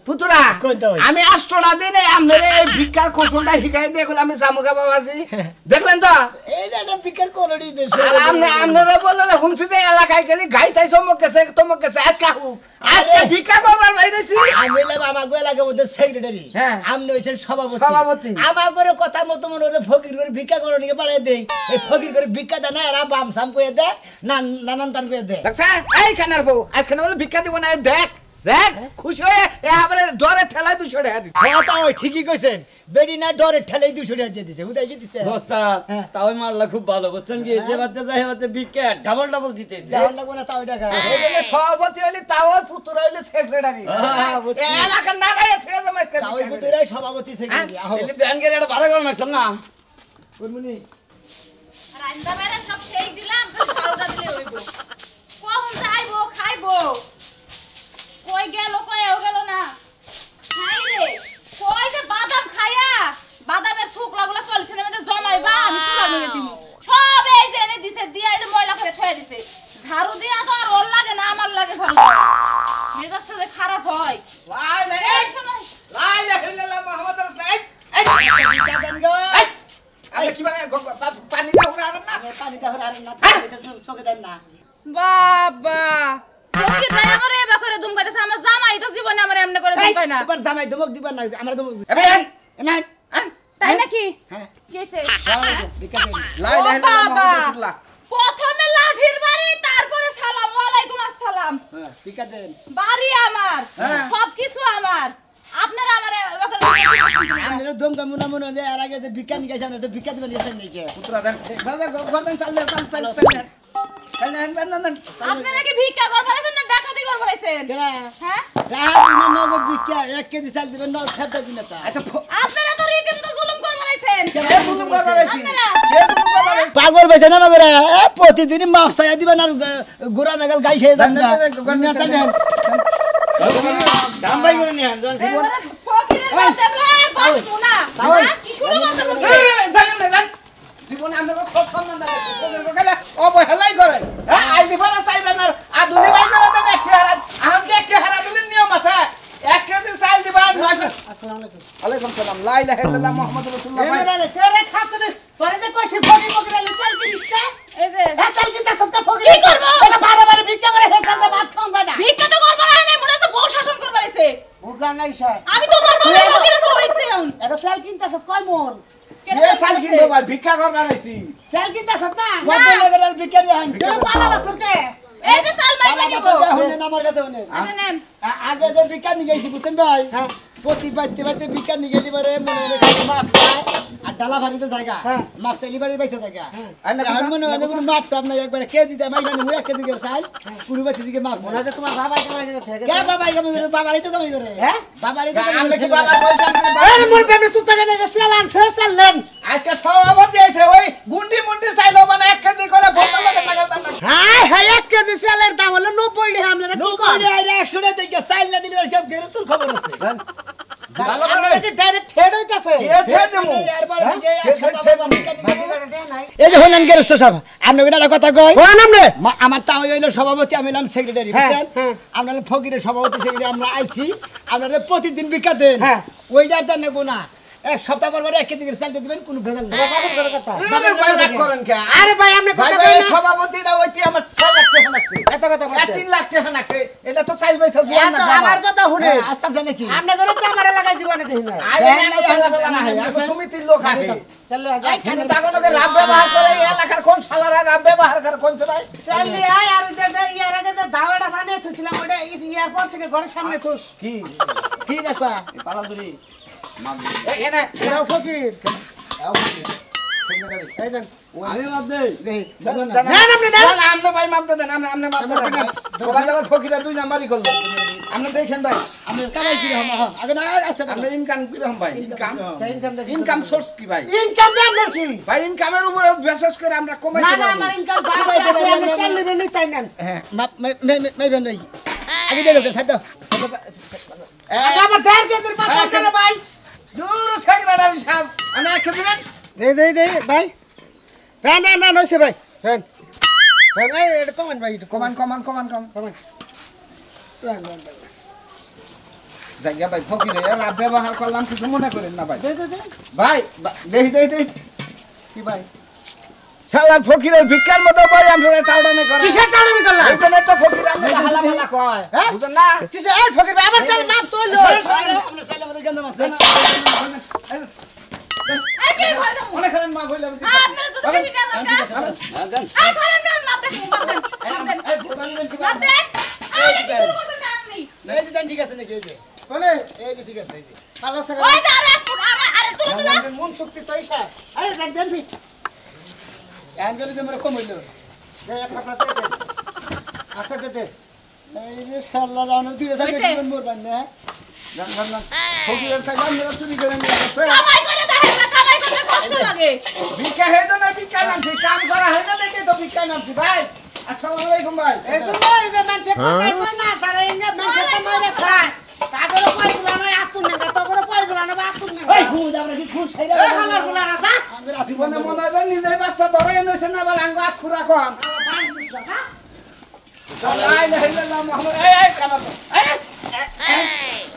পুতুরা আমি 8টা দিনে আমরে এই ভিক্ষার কৌশলটা শিখাই দিয়ে গেল আমি জামুগা বাবাজি দেখলেন তো এইটা না ভিক্ষার কোলড়ি দেশ আর আমরে বললে হুমছি যে এলাকায় গেলি গাইতাই চমক গেছে আজকে ভিক্ষা করবার বাইরেছি আমি বললাম আমাগো এলাকার মধ্যে সেক্রেটারি আমনে হইছেন সভাপতি আমাগো কথা মতো মনে হলো ফকির করে ভিক্ষা করে নিয়ে পাড়ায় দেই এই ফকির করে ভিক্ষা দেয় না এরা বাম সাম কইয়া দেয় নানান তান কইয়া দেয় দেখছ এই কানার বউ আজকে না বলে ভিক্ষা দিব না দেখ খুশি হয়ে এবারে ডরে ঠেলাই 200 টাকা দিছে হ্যাঁ তাও ঠিকই কইছেন বেডি না ডরে ঠেলাই 200 টাকা দিয়ে দিছে উদাই কি দিছে ওস্তাদ তাও মারলা খুব ভালো বুঝছেন কি যে বাচ্চা যায় বাচ্চা ভিক্ষা ডাবল দিতেছে ডাবল লাগবে না তাও টাকা এইজন্য সভাপতি হইলি তাও পুতুরা হইলি সেক্রেটারি এলাকার না গায়ে থেকে জমাইছে তাও পুতুরাই সভাপতি সেক্রেটারি আহো এলি ব্যাংকের এটা ভাড়া করন নাছেন না কোনমনি রান্না বাইরে সব সেই দিলাম তো সাউডা দিলে হইব কখন যাইবো খাইবো কই গেল না খাই রে কই যে বাদাম খায়া বাদামের থুকলাগুলো পলিথিনের মধ্যে জমাইবা আমি তুলা নিয়ে দিমু সব এই যে এনে দিছে দিয়া এই যে ময়লা করে থয়ে দিছে ঝাড়ু দিয়া তো আর ওর লাগে না আমার লাগে ঝাড়ু মেজাজটা যে খারাপ হয় এই সময় লাই ইল্লাল্লাহ মুহাম্মদ রাসূলুল্লাহ ভিক্ষা দেন গো আমি কি মানে পানি দাও না পানি দাও না পানিতে চোখে দেন না বাবা ফকির ভাই আমারে এবা করে দুম কইতেছে আমার জামাই তো জীবনে আমারে এমনে করে দুম পায় না এবার জামাই ধমক দিবা না আমরা ধমক না তাই নাকি হ্যাঁ কিছে ভিক্ষা দেন লা ইলাহা ইল্লাল্লাহ মুহাম্মাদুর রাসূলুল্লাহ প্রথমে লাঠির বাড়ি তারপরে সালাম আলাইকুম আসসালাম হ্যাঁ ভিক্ষা দেন বাড়ি আমার সবকিছু আমার আপনারা আমারে এবা করে আমরা ধমকা মনে এর আগে যে ভিক্ষা নিয়ে গেছে আমরা তো ভিক্ষা দিবেন গেছেন নাকি পুত্রা দেন গর্দন চাল আপনারা কি ভিক্ষা করবারেছেন না ডাকাতি করবারেছেন হ্যাঁ রাহাত নগদ ভিক্ষা 1 কেজি চাল দিবেন না ছাড়তে দিন না আচ্ছা আপনারা তো রীতিমতো জুলুম করবারেছেন কে জুলুম করবারেছি পাগল বেছে না মগরে প্রতিদিন মাছ চাইয়া দিবেন আর গোরা নাগাল গাই খেয়ে যান না দাম ভাই করে নিয়ে আনজন ফকিরের মধ্যে বাস শোনা কি শুরু করতে জানেন জীবনে আমরা খুব সম্মান দেয় কোন অবহেলাই করে হ্যাঁ আইডি ভাড়া চাইবে না আধুনিক ভাই করে দেন এক হারা আমাকে এক হারা দিলেন নিয়ম আছে 1 কেজি চাল দিবা আসসালামু আলাইকুম ওয়ালাইকুম সালাম লা ইলাহা ইল্লাল্লাহ মুহাম্মাদুর রাসূলুল্লাহ ভাই কেরে খাতরে তোরে যে কইছি ফকির মগরে চাল কিনিস না এই যে চাল কিনতে সত্তা ফকির কি করব এটা বারে ভিক্ষা করে হে চাল দে ভাত খাওয়া যায় না ভিক্ষা তো করবার আয় না মনে হচ্ছে বউ শাসন করবারেছে বুঝলাম না ঈশা আমি তোমার বউরে ফকিরের বউ হইছি এখন এটা চাল কিনতে সত কয় মন এ চাল কিনবো ভাই ভিক্ষা করবার আইছি চাল কিনতে সত্তা কত লাগেল ভিক্ষা দিয়ে আন কে পালা বাছরকে এই যে চাল মাইবা নিব শুনেন আমার কথা শুনেন নেন আগে যে ভিক্ষা নিয়ে গেছি বুঝছেন ভাই প্রতি বাইতে ভিক্ষা নিয়ে গেলি পারে মনে হলে খালি মাপ চায় আর ডালা ভারিতে জায়গা মাপ চাইলি পারে বাইসে জায়গা আর মনে হয় কোনো মাপ টাপ নাই একবারে কেজি দেয় মাইবা নিয়ে 1 কেজি করে চাই পুরো বাইতে দিকে মাপ মনে হয় তোমার বাবা কামাই করে থাকে কে বাবা কামাই করে বাবারই তো কামাই করে হ্যাঁ বাবারই তো কামাই করে বাবার পয়সা আরে মোর পেপে সুত্তা জানে যে চালান চাললেন আজকে সভাপতি আইছে ওই গুন্ডি মুন্ডি চাইলো মানে 1 কেজি করে বোতল লাগে টাকা হ্যাঁ হ্যাঁ 1 কেজি চালের দাম হলো 90 টাকা আমরা 90 টাকা 100 টাকা থেকে চাল না দিলে সব গেরস্তুর খবর আছে ভালো করে এটা ডাইরেক্ট ঠেড হইতাছে ঠেড দেমু এই যে হলেন গেরস্ত সাহেব আপনি একটা কথা কই কোন আমনে আমার তাও হইলো সভাপতি আমি হলাম সেক্রেটারি বুঝছেন আমরা ফকিরের সভাপতি সেক্রেটারি আমরা আইছি আপনারা প্রতিদিন ভিক্ষা দেন ওইটার দেন না গোনা এক সপ্তাহ পর 1 কেজি করে চাল দিবেন কোন ভেজাল নাই বাবার করে কথা বাবার ভাই রাগ করেন কে আরে ভাই আপনি কথা কই সভাপতিটা হইতি আমার 6 লাখ টাকা লাগছে এত কথা বলতে 3 লাখ টাকা লাগছে এটা তো চাইল পয়সা জুয়ান না আমার কথা শুনে আস্তাব জানে কি আপনি করে তো আমারে লাগাই জীবনে দেই না আরে না চালা বেলা না আছে সমিতির লোক আছে চলে আয় খানে তাগলকে রাব ব্যবহার করে এই এলাকার কোন শালারা রাব ব্যবহার করে কোন ভাই চলি আয় আর দে ইয়ার আগে যে দাওয়াটা বানিয়ে থুছিলাম ওটা এয়ারপোর্ট থেকে ঘরের সামনে থুস কি কি দেখবা পালাদুরি এই এনে এও ফকির এও ফকির এই দেন আমি মাপ দেই না আপনি না আমনে ভাই মাপ দেন আমনে মাপ দেন সবাই আবার ফকিরা 2 নাম্বারই করলো আপনি দেখেন ভাই আমি কামাই কি রকম আগে না আসতে আপনি ইনকাম কি রকম ভাই ইনকাম সোর্স কি ভাই ইনকাম দেন আপনার কি ভাই ইনকামের উপরে বেসিস করে আমরা কমাই দেব না আমার ইনকাম আছে আমি সেল নেবেন তাই নেন হ্যাঁ মাইবেন নাই আগে দিলো কে সাইড আমার 1.5 কেজির পাতা করে ভাই দূর সেক্রেটারি সাহেব আমি 1 কেজি নেন দে ভাই না নইছে ভাই রান এই এটা কমান ভাই কমান জায়গা ভাই ফকিরে রাব ব্যবহার করলাম কিছু মনে করেন না ভাই ভাই দেখি কি ভাই শালার ফকিরের ভিক্ষার মতো ভাই আমরা টাউডামে করে কিসের টাউডামি করলা এইখানে তো ফকির আমরা হালা মালা কয় বুঝেন না কিসে এই ফকির ভাই আমার চাল মাপ তো লো আমরা চাইলে আমাদের গন্ধ মাছ এই কি ঘরে যাবো মনে করেন মা কইলাম আপনারা তো দেখি না দরকার এই ঘরে না মাপ দেন এই ভোদানি বলছি মাপ দেন এই কি শুরু করতে জান নেই এই যে ঠিক আছে নাকি এই যে কোনে এই যে ঠিক আছে এই যে কালো সাগর ওই যে আরে এক ফুট আরে তুই দিলা মন শক্তি পয়সা এই দেখ দেন ফি অ্যাঙ্গেল যে আমরা কম হইলো দে এক ফাটা দে আচ্ছা দে এই রে শালা রাউন্ড দুইটা সাইড মরবান না না ফকিরের সাইলাম মেরা চুরি করে নিয়ে গেছে কামাই করে দেখেন না কামাই করতে কষ্ট লাগে ভিক্ষা হে না ভিক্ষা নামছি কাম করা হয় না দেখে তো ভিক্ষা নামছি ভাই আসসালামু আলাইকুম ভাই এই তো ভাই যে মানুষে কোথায় কই না সারা ইন্ডিয়া মানুষে তো মাইরে খায় কাগরে পাইগুলা নয় আতুন না তো করে পাইগুলা না আতুন না এই খুদ আমরা কি খুদ খাইরা এই হালার গুলা রাজা আমরা রাতি মনে মনে হয় নিজে বাচ্চা ধরে এনেছে না আবার আঙ্গ আখু রাখন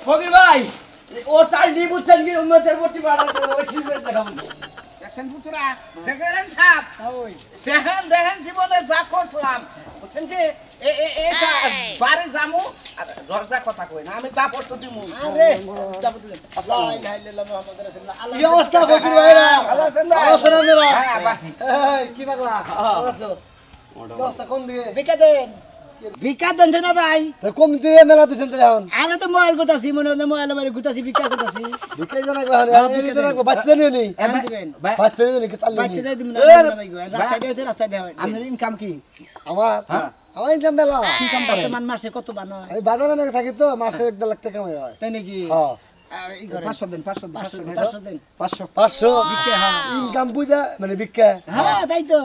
ফকির ভাই ও চালনি বুঝছেন কি উম্মতের ভর্তি বাড়া ওই খিজে দেখাবো দেখেন পুতুরা সেকেন্ড সাপ ওই দেখেন জীবনে যা করলাম বুঝছেন কি এটা বাড়ি যামু আর দরজা কথা কই না আমি যা পড়তো দিমু আরে যাবতে লা ইলাহা ইল্লাল্লাহ মুহাম্মাদুর রাসূলুল্লাহ আল্লাহ কি অবস্থা ফকির ভাইরা ভালো আছেন ভাই আছেন আপনারা? হ্যাঁ ভাই এই কি পাগলা আছো কি অবস্থা কোন দিকে ভিক্ষা দেন না ভাই তা কম দিয়ে মেলা দিছেন তো এখন আমরা তো মোবাইল করতেছি মনে হয় মোবাইল মারি ঘুরতাছি ভিক্ষা করতেছি বিকাই জানা গো এখন এই জানা গো বাচ্চা নিয়ে নি এখন দিবেন বাচ্চা নিয়ে নি কি চালনি বাচ্চা দেই দিবেন না ভাই গো রাস্তা দেওতে রাস্তা দেওয়া আপনার ইনকাম কি আমার আমার ইনকাম মেলা কি কাম বর্তমান মাসে কত বানো হয় আমি বাজারে মানে থাকি তো মাসে 1.5 লাখ টাকা কামাই হয় তাই নাকি হ্যাঁ এই করে 500 দেন 500 500 দেন 500 ইনকাম বুঝা মানে ভিক্ষা হ্যাঁ তাই তো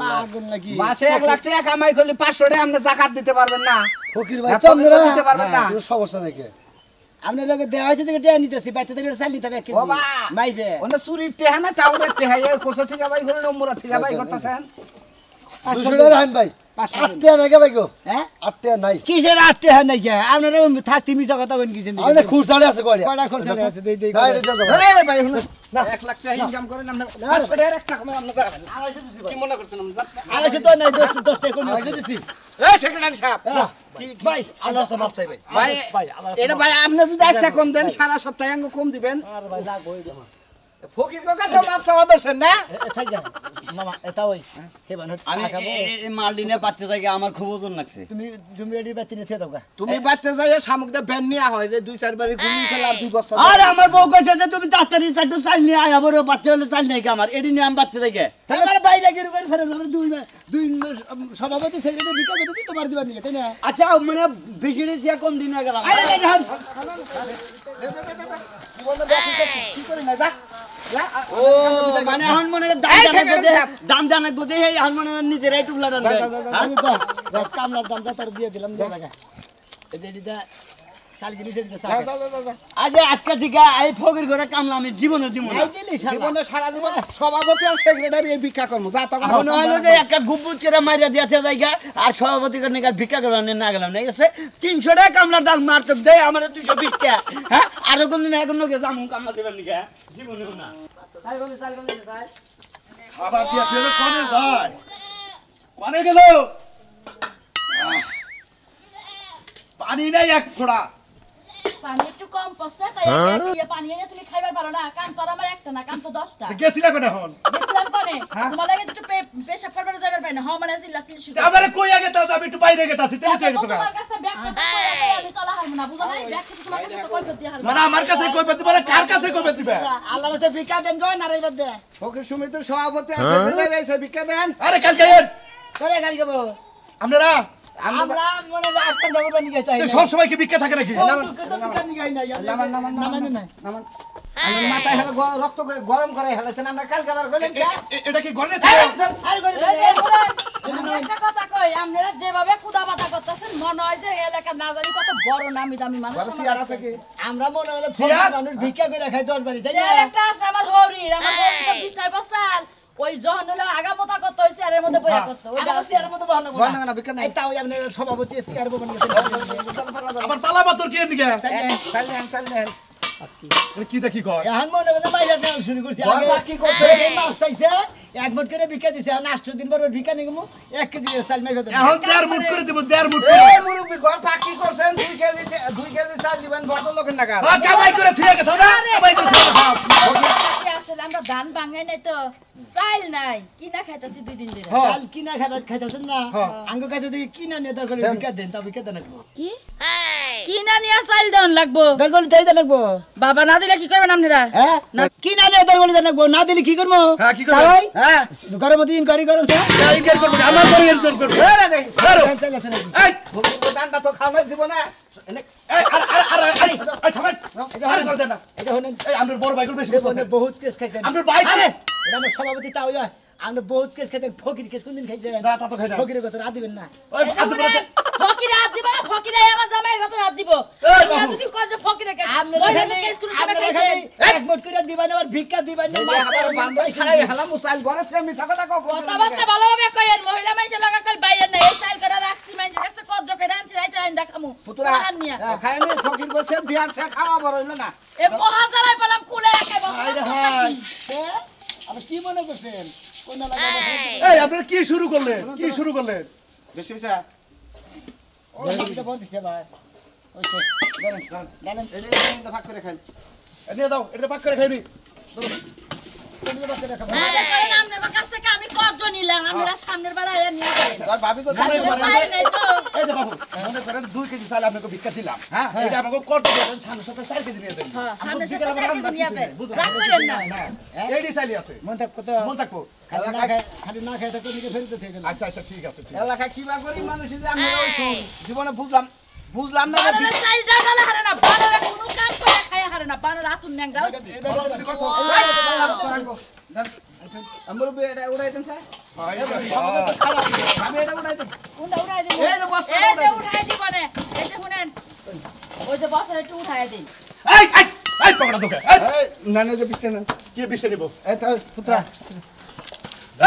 পাগল নাকি মাসে 1 লাখ টাকা কামাই করলে 500 টাকা আপনি জাকাত দিতে পারবেন না ফকির ভাই এত তো আপনারা দিতে পারবেন না। কোনো সমস্যা নাই কে আমরা লোকে দেওয়া হয়েছে থেকে টেয়া নিতেছি বাচ্চা থেকে চাল নিতে হবে এক কেজি বাবা মাইবে ওনা চুরির টেহা না টাউনের টেহা এই কোসা থেকে বাই করে নম্বর থেকে বাই করতেছেন 200 টাকা রাখেন ভাই 500 8 টাকা নাই কে ভাই গো হ্যাঁ 8 টাকা নাই কিসের আটতে হয় নাই কে আপনারা থাকতি মিছা কথা কইন কিসের আমাদের খুচরা আছে কয়টা কয়টা খরচা আছে দেই দেই না এটা দাও এই ভাই শুনুন না 1 লাখ টাকা ইনকাম করেন আপনি 500 টাকা একটা কমে আপনি করাবেন কি মনে করছেন আড়াইশো তো নাই 10 টাকা কমে আইসা দিছি এই সেক্রেটারি সাহেব কি ভাই আল্লাহ তো মাফ চাই ভাই ভাই এটা ভাই আপনি যদি আজকে কম দেন সারা সপ্তাহে আঙ্গ কম দিবেন আর ভাই যা কই দেমা ফকির কাছে মাপ চাওয়া দরছেন না থাক যা মামা এটা ওই হে বান আমি এই মালদিনে বাচ্চা থেকে আমার খুব ওজন লাগছে তুমি তুমি এডি বাতি নিতে দাও গা তুমি বাচ্চা যাই শামুক দে ব্যান নিয়া হয় যে 2-4 বারে ঘুরি খেলা আর 2 বছর আরে আমার বউ কইছে যে তুমি তাড়াতাড়ি চারটে চাল নিয়ে আয় আবার বাচ্চা হলে চাল নাই আমার এডি নিয়ে আমি বাচ্চা থেকে তাহলে মানে বাইরে গিয়ে করে ফেরে আমরা দুই সভাপতি সেক্রেটারি বিকা করতে তোমার দিবা নিয়ে তাই না আচ্ছা মানে বেশি দিয়ে কম দিন গেলাম আরে দেখেন কি বলতে কি করে না যা ও মানে এখন মনে দাম জানা গদে এখন মনে নিজেরাই টুকলা রাখবে কামলার দাম যা তোর দিয়ে দিলাম দিয়ে দেখা এই যে এডিটা চাল কিনে সেটা আজ আজকে থেকে এই ফকির ঘরে কামলা আমি জীবনে দিব না জীবনে সারা জীবন সভাপতি আর সেক্রেটারি এই ভিক্ষা করবো যা তখন মনে হলো যে একটা গুবুত করে মারিয়া দিয়েছে জায়গা আর সভাপতি করে নাকি ভিক্ষা করার না গেলাম না গেছে 300 টাকা কামলার দাম মারতে দেয় আমার 220 টাকা হ্যাঁ আরো কোনদিন এখন লোকে জামু কামলা দেবেন নাকি জীবনেও না খাবার দিয়া ফেলে কনে যায় কনে গেল পানি নাই এক ফোড়া পানি একটু কম পড়ছে তাই একটা পানি এনে তুমি খাইবার পারো না কাম তো আমার একটা না কাম তো 10টা গেছিলা কোনে হন গেছিলাম কোনে তোমার লাগে একটু পেশাব করবার যাবার পাই না হ মানে সিল্লা সিল শুরু আমারে কই আগে তাও আমি একটু বাইরে গেতাছি তেল তুই তো তোমার কাছে ব্যাগ তো আমি চলা হারবো না বুঝা নাই ব্যাগ কিছু তোমার কাছে তো কই করতে হারবো মানে আমার কাছে কই পেতে মানে কার কাছে কই পেতে আল্লাহর কাছে ভিক্ষা দেন গো নারাইবার দে ফকির সমিতির সভাপতি আছে সেক্রেটারি ভিক্ষা দেন আরে কালকে করে গালি গো আপনারা আমরা মনে হয় আসতাম যাবো বানি গাইতে সব সময় কি বিক্রি থাকে নাকি ভিক্ষা নি গাই নাই নামান না আমার মাথায় হেলে রক্ত করে গরম করে হেলেছেন আমরা কালকে আবার কইলেন কি এটা কি গনে থাকে আরে করে আমি একটা কথা কই আপনারা যেভাবে কুদা বাতা করতেছেন মনে হয় যে এলাকা না জানি কত বড় নামি দামি মানুষ বড় চেয়ার আছে কি আমরা মনে হলো মানুষ ভিক্ষা করে খাই 10 বাড়ি তাই যে না একটা আছে আমার হরির আমার হরি তো বিছনায় বসাল ওই যখন হলো আগামতা কত ওই চেয়ারের মধ্যে বইয়া করতে ওই আমার চেয়ারের মতো বাহানা বাহানা না, ভিক্ষা নাই। এই তাও আপনি সভাপতি চেয়ার বনে গেছে আবার পালা পাতর কে নিকে চালেন কি দেখি কয় এখন মনে করে বাইরে নেওয়া শুরু করছি আগে বাবা কি করছে? এই মাছ চাইছে এক মুঠ করে ভিক্ষা দিছে এখন 8 দিন পর ভিক্ষা নিগমু 1 কেজি চাল মাইবে দেন এখন 1.5 মুঠ করে দেব 1.5 মুঠ এই মুরব্বি ঘর পাকি করছেন 2 কেজি চাল দিবেন বড় লোকের নাকা কামাই করে থুয়ে গেছ না কামাই করে থুয়ে গেছ আসলে আমরা ধান ভাঙাই নাই তো চাল নাই কিনা খাইতাছি 2 দিন ধরে চাল কিনা খাইতাছেন না আঙ্গ কাছে দেখি কিনা নিয়ে দরকার ভিক্ষা দেন তা ভিক্ষা দেন কি কিনা নিয়া চাল দেন লাগবো দরকার তাই দেন লাগবো বাবা না দিলে কি করবেন আপনারা হ্যাঁ কিনা নিয়ে দরকার দেন লাগবো না দিলে কি করবো হ্যাঁ কি করব হ্যাঁ ঘরের মধ্যে ইনকোয়ারি করুন স্যার ইনকার করব আমার করে ইনকার করব এই রে দেখ চাল আছে নাকি এই ভূমির দানটা তো খাওয়াই দিব না এনে এই থামেন আরে করে দেন না এটা হলেন এই আমরা বড় ভাই বেশি বহুত কেস খাইছেন আমরা ভাই আরে এটা আমার সভাপতি তাও আমরা বহুত কেস খাইছেন ফকির কেস কোনদিন খাইছেন না তা তো খাই না ফকিরের কথা রাত দিবেন না ওই আদু বলতে ফকিরে হাত দিবা না ফকিরে আমার জামাইয়ের কথা হাত দিব এই না বাবু। যদি কত ফকিরে কে আপনারা ওই খালি কেস কোন সময় আপনারা খাইছেন খালি এক মুঠ করে দিবেন আর ভিক্ষা দিবেন না মাছ আমার বান্ধব ছাড়াই হেলা মুসাইল ঘরে থেকে মিছা কথা কও কথাবার্তা ভালোভাবে কইেন মহিলা মানুষের লাগা কল বাইরে না এই চাল করে রাখছি মানুষের কাছে কত জকে রানছি রাইতে আইন দেখামু পুতুরা হান নিয়া খাইনি ফকির করছে দিয়ার সে খাওয়া বড় হইলো না এ মহাজালাই পেলাম কুলে একে আরে হাই আপনি কি মনে করছেন কোন লাগা এই আপনারা কি শুরু করলেন বেশি হইছে ও এটা বল দিছে ভাই ওইছে ধরেন ডালেন এই ভাগ করে খাই নিয়ে দাও এটা পাক করে খাইবি কোন বাচ্চা রাখা মনে করেন আপনাদের কাছ থেকে আমি কত নিলাম আমরা সামনের বার আয়া নিয়ে যাই তোর ভাবি তো মনে আসলে করেন চাই নাই তো এই যে বাবু মনে করেন 2 কেজি চাল আপনাকে ভিক্ষা দিলাম হ্যাঁ এটা আমাকে করতে দেন সামনে সাথে 4 কেজি নিয়ে দেন হ্যাঁ সামনের সাথে 4 কেজি নিয়ে যায় রাগ করেন না এইডি চালি আছে মন থাক কত মন থাকবো খালি না খাই তো নিজে ফেরত থেকে গেল আচ্ছা আচ্ছা ঠিক আছে এলাকা কিবা করি মানুষ যে আমি ওই জীবনে বুঝলাম না বানরের চাল ডালে হারে না বানরে কোনো কাম করে খায় হারে না বানর আতুন ন্যাংরা হচ্ছে আমার এটা উড়াই দেন স্যার আমি এটা উড়াই দেন কোনটা উঠাই দিন এই যে বস্তা এই যে উঠাই দিব না এই যে শুনেন ওই যে বস্তা একটু উঠাই দিন এই এই এই পকড়া তোকে এই নানে যে বিস্তে না কি বিশটা নিব এই তো পুত্রা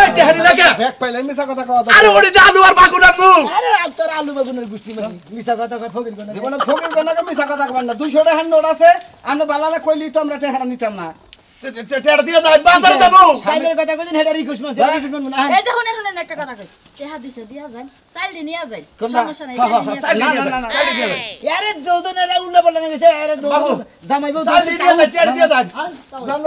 এই তেহারি লাগা ব্যাগ পাইলে মিছা কথা কওয়া আরে ওরে যে আলু আর বাগুন আনবো আরে তোর আলু বাগুনের গুষ্টি মানে মিছা কথা কই ফকির কোন জীবনে ফকির গনাকে মিছা কথা কবেন না 200 টাকা নোট আছে আমরা বালালে কইলি তো আমরা টাকা নিতাম না তেড়া দিয়ে যাই বাজারে যাব সাইলের কথা কইছেন হেডা রিকোয়েস্ট মাছ রিকোয়েস্ট না এই যে শুনেন শুনেন একটা কথা কই চেহা দিছে দিয়া যান চাল দি নিয়া যাই কোনটা? সমস্যা নাই চাল না, দিয়ে না, না, না। চাল দিয়ে যাই আরে যৌদনেরা উল্লা বলা না গেছে আরে বাবু, জামাইবো চাল দিয়ে যাই তেড়া দিয়ে যাই জান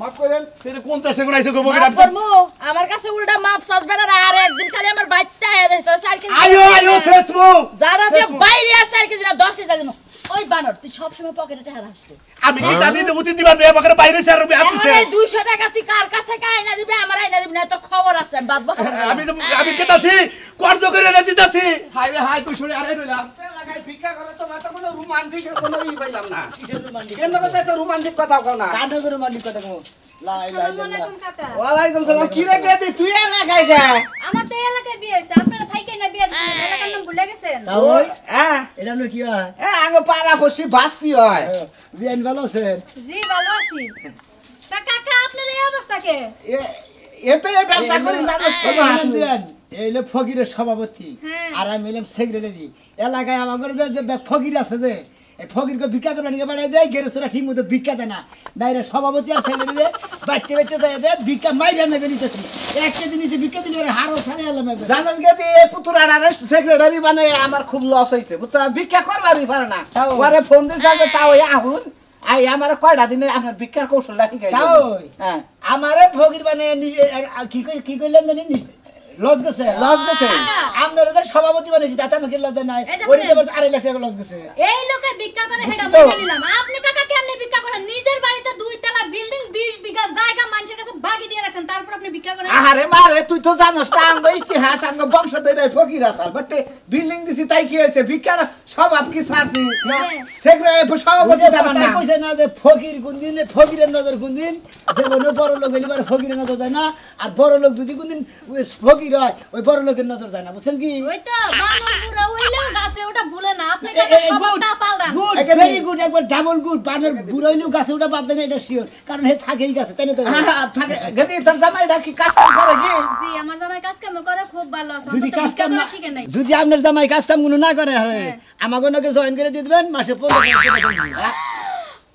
মাফ করেন তেরে কোন দেশে গুনাইছে গো বগিরা করমু আমার কাছে উল্টা মাপ সাজবে না আর একদিন খালি আমার বাচ্চা আয়া দেছে চাল কেজি আয়ো আয়ো ফেসবু যারা যে বাইরে আছে চাল কেজি না 10 কেজি দিন ওই বানর তুই সব সময় পকেটে টাকা রাখছিস আমি কি জানি যে উতি দিবা নেই আমাকে বাইরে চার রুপি এখন আসছে এই 200 টাকা তুই কার কাছ থেকে আইনা দিবি আমার আইনা দিবি না তো খবর আছে আমি বাদ বাদ আমি কেতাছি কর্জ করে এনে দিতাছি হাই রে হাই তুই শুনে আরে রইলাম এলাকায় ভিক্ষা করে তোমার তো কোনো রোমান্টিক কোনো ই পাইলাম না কেন কথা তো রোমান্টিক কথা কও না কানে করে মানি কথা কো লাই লাই লাই ওয়ালাইকুম সালাম কি রে গেদি তুই এলাকায় যা আমার তো এই এলাকায় বিয়ে হয়েছে আপনারা থাইকে না বিয়ে দিচ্ছেন এলাকার নাম ভুলে গেছেন ওই হ্যাঁ এটা নো কি হয় আগে পাড়া পড়ছি বাস্তি হয় বিয়ান ভালো আছেন জি ভালো আছি তা কাকা আপনার এই অবস্থা কে এতে এই ব্যবসা করি জানিস তো না আপনি। বিয়ান এইলে ফকিরের সভাপতি হ্যাঁ। আর আমি এলাম সেক্রেটারি এলাকায় আমাদের যে ফকির আছে যে এই ফকিরকে ভিক্ষা করবে নিয়ে বাড়াই দেয় গেরস্তরা ঠিক মতো ভিক্ষা দেয় না নাইরে সভাপতি আর সেক্রেটারি বাইতে বাইতে যায় দেয় ভিক্ষা মাইবে মেবে নিতেছি এক কেজি নিচে ভিক্ষা দিলে ওরা হারও ছাড়ে এলাম জানিস গেদি এই পুতুরার সেক্রেটারি বানাই আমার খুব লস হইছে বুঝতে ভিক্ষা করবারই পারে না তাও। পরে ফোন দিছে যে তাও আহুন আই আমার কয়টা দিনে আপনার ভিক্ষার কৌশল শিখাই তাও হ্যাঁ আমারে ফকির মানে কি কইলেন জানি লজ গেছে লস গেছে আপনার ওদের সভাপতি বানাইছি তাতে আমাকে লজ নাই এই যে ওই শুনেন। 2.5 লাখ টাকা লজ গেছে এই লোকে ভিক্ষা করে হেডা বুঝছি তো। বলে নিলাম আপনি কাকা কেমনে ভিক্ষা করেন নিজের বাড়িতে 2 তলা বিল্ডিং 20 বিঘা জায়গা মানুষের কাছে বাকি দিয়ে রাখছেন তারপর আপনি ভিক্ষা করেন আরে মারে তুই তো জানোস তা আঙ্গ ইতিহাস আঙ্গ বংশ ধরে ফকির আসাল বাট বিল্ডিং দিছি তাই কি হয়েছে ভিক্ষার স্বভাব কি ছাড়ছি না সেক্রেটারি সভাপতি দেবার না কইছে না যে ফকির কোনদিন ফকিরের নজর কোনদিন যেমন বড় লোক হইলে পরে ফকিরের নজর যায় না আর বড় লোক যদি কোনদিন ফকির হয় ওই বড় লোকের নজর যায় না বুঝছেন কি ওই তো বানর পুরো হইলেও গাছে ওটা ভুলে না আপনি কাকা স্বভাবটা পাল্টান গুড একে ভেরি গুড একবার ডাবল গুড বানর বুড়াইলেও গাছে উঠা বাদ দেন এটা শিওর কারণ হে থাকেই গাছে তাই না তো থাকে গদি তোর জামাইটা কি কাজ কাম করে কি জি আমার জামাই কাজ কাম করে খুব ভালো আছে যদি অন্তত কাজ কাম না শিখে নাই যদি আপনার জামাই কাজ কাম গুলো না করে আমাকে নাকি জয়েন করে দিয়ে দিবেন মাসে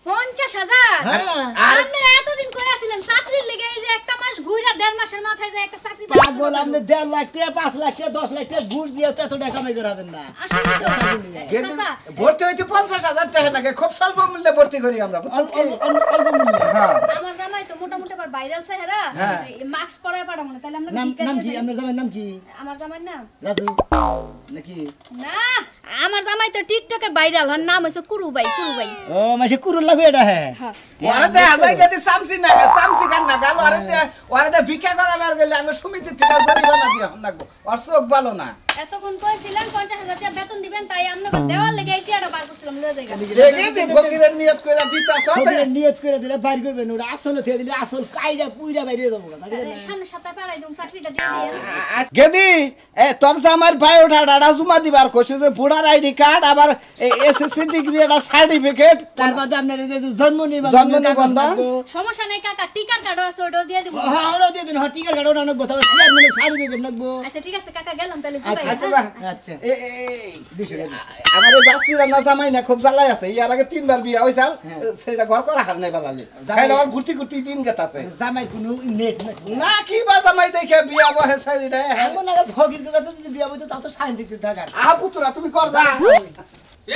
50,000 হ্যাঁ আপনারা এতদিন কই আছিলেন চাকরির লেগে এই যে একটা মাস ঘুইরা 1.5 মাসের মাথায় যে একটা চাকরি পাগল আপনি 1.5 লাখ টাকা 5 লাখ টাকা 10 লাখ টাকা ঘুষ দিয়ে এত টাকা কামাই করে হবেন না আসলে তো গদি চাচা, ভর্তি হইতে 50,000 টাকা নাকি খুব স্বল্প মূল্যে ভর্তি করি আমরা অল্প মূল্যে হ্যাঁ আমার জামাই তো মোটামুটি আবার ভাইরাল চেহারা মাস্ক পরায় পাঠাবো না তাহলে আমরা নাম কি আপনার জামাইয়ের নাম কি আমার জামাইর নাম রাজু নাকি না আমার জামাই তো টিকটকে ভাইরাল হন নাম হইছে কুরু ভাই ও মাসে কুরুল লাগু এটা হ্যাঁ ওরে দে আজাই গদি সামসি না সামসি কান না গাল ওরে দে ভিক্ষা করাবার গেলে আমি সমিতি থেকে জরিমানা দিয়া নাকবো আর চোখ ভালো না এতক্ষণ কইছিলেন 50,000 টাকা বেতন দিবেন তাই আপনাকে দেওয়ার লেগে এই টিয়াটা বার করছিলাম লয়ে যাইগা দেখি দি ফকিরের নিয়ত কইরা দিতাছ ফকিরের নিয়ত করে দিলে বাইর করবেন ওটা আসলে থেকে দিলে আসল কাইডা পুইরা বাইরে যাবো সামনে সপ্তাহে পাড়াই দিম চাকরিটা দিয়ে দিয়েন গদি এ তোর আমার ভাই ওঠা ডাড়া জমা দিবার কইছে যে বুড়ার আইডি কার্ড আবার এসএসসি ডিগ্রি এটা সার্টিফিকেট তার কথা আপনার এই যে জন্ম নিবন্ধন সমস্যা নাই কাকা টিকার কার্ডও আছে ওটাও দিয়ে দিব হ্যাঁ ওরা দিয়ে দিন হটিকার গাড়ো না নকবো তবে চেয়ারম্যানের সার্টিফিকেট নকবো আচ্ছা ঠিক আছে কাকা গেলাম তাহলে আচ্ছা জুগাই বা আচ্ছা আমার এই বাস্তিরা না জামাই না খুব জ্বালাই আছে ইয়ার আগে 3 বার বিয়া হইছাল সেটা ঘর করা হার নাই বালালি খাইলে আর ঘুরতি ঘুরতি দিন গেতাছে জামাই কোনো নেট না কি বা জামাই দেখে বিয়া বহে সাইডে এমন না ফকির কাছে যদি বিয়া বইতো তাও তো সাইন দিতে থাকার পুতুরা তুমি করবা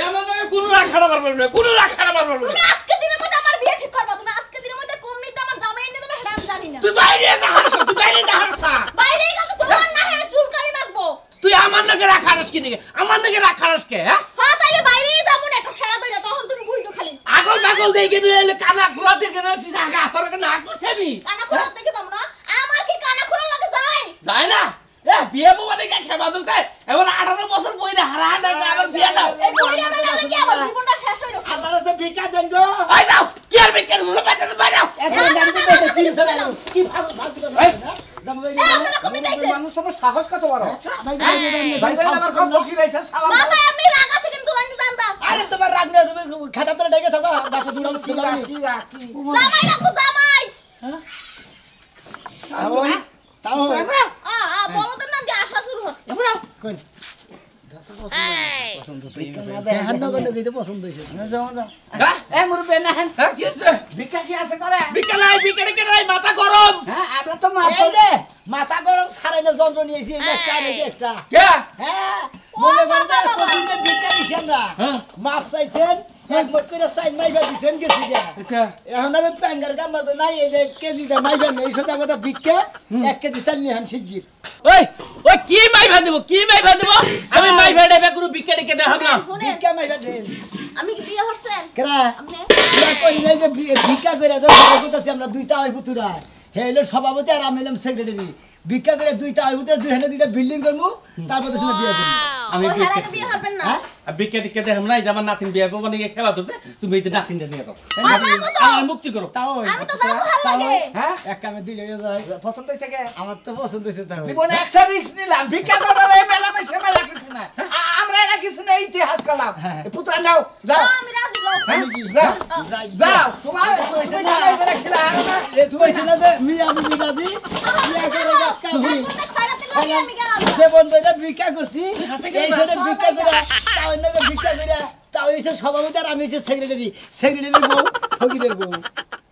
এমন নয় কোনো রাখাড়া পারবে না কোনো রাখাড়া পারবে না তুমি আজকে দিনের মধ্যে আমার বিয়ে ঠিক করবা তুমি আজকে দিনের মধ্যে কোন নিতে আমার জামাই এনে দেবে সেটা আমি জানি না তুই বাইরে যা হারছ তুই বাইরে যা হারছ বাইরেই কত তোমার না হে চুলকানি মাখবো তুই আমার নাকি রাখারস কি নাকি আমার নাকি রাখারস কে হ্যাঁ হ্যাঁ তাইলে বাইরেই যাবো না একটা ছেড়া দইরা তখন তুমি বুঝছো খালি আগল পাগল দেখে নিলে কানা খুলা দেখে না তুই আগা তোর না করছবি কানা খোলা দেখে যাবো না আমার কি কানা খোলা লাগে যায় যায় না এ বিয়ে বলে কে খেবা দলতে এবার 18 বছর বইরে হারা হারা আবার বিয়ে দাও এই কইরা বেলা লাগে আমার জীবনটা শেষ হইলো আপনারা তো ভিক্ষা দেন গো আই দাও কি আর বিকে দিল বাইরে বাইরে এখন গাড়িতে বসে তিন চলে কি ভালো ফালতু কথা জামাই আপনারা কবি দাইছেন মানুষ তোমার সাহস কত বড় ভাই ভাই আমার কম ফকির আইছে সালাম মাথায় আমি রাগ আছে কিন্তু আমি জানতাম আরে তোমার রাগ না তুমি খাতা তোরা ডেকে থাকো বাসা দুড়ানো কি কি রাখি জামাই রাখবো জামাই তাও বলো তো না যে আসা শুরু হচ্ছে কোন পছন্দ তো দেখান না করলে কইতে পছন্দ হইছে এ মুরবে না হ্যাঁ হ্যাঁ কি আছে ভিক্ষা কি আছে করে বিকে নাই মাথা গরম হ্যাঁ আমরা তো এই যে মাথা গরম সারাই না যন্ত্র নিয়েছি এই যে একটা এই যে একটা কে হ্যাঁ মনে করেন এতদিন ভিক্ষা দিছেন না মাপ চাইছেন এক মোট করে সাইন মাইবা দিছেন গেছি গা আচ্ছা এখন আর প্যাঙ্গার গাম মতো নাই এই যে কেজিতে মাইবা নেই সোজা কথা ভিক্ষা 1 কেজি চাল নিয়ে হাম শিগগির ওই ওই কি মাইভা দেব কি মাইভা দেব আমি মাইভা দেবে কোনো বিকে রেখে দেখাম না ভিক্ষা মাইবা দেন আমি কি বিয়ে হচ্ছেন কেরা আপনি বিয়া করি নাই যে ভিক্ষা করে দেন সভাপতি আমরা দুইটা ওই পুতুরা হে হলো সভাপতি আর আমি হলাম সেক্রেটারি ভিক্ষা করে দুইটা ওই পুতুরা দুই হানে দুইটা বিল্ডিং করবো তারপর তো বিয়ে করবো আমি ওই হারাকে বিয়ে হবেন না বিকে রেখে দেখাম না আমার নাতিন বিয়ে করব নাকি খেলা ধরতে তুমি এই যে নাতিনটা নিয়ে যাও আমার মুক্তি করো তাও আমি তো যাবো ভালো লাগে হ্যাঁ এক কামে দিলে যায় পছন্দ হইছে কে আমার তো পছন্দ হয়েছে তাও জীবনে একটা রিস্ক নিলাম ভিক্ষা করার এই মেলা মেশে মেলা কিছু না আমরা এটা কিছু না ইতিহাস করলাম পুত্রা নাও যাও আমি রাজি লোক যাও যাও তোমার কইছে না এবারে খেলা আর না তুই কইছিস না যে মি আমি বিরাজি বিয়া করে কাজী আমি গেলাম যে বন্ধুটা ভিক্ষা করছি এই সাথে ভিক্ষা করে তাও ভিক্ষা করে তাও এসে সভাপতি আর আমি এসে সেক্রেটারি বউ ফকিরের বউ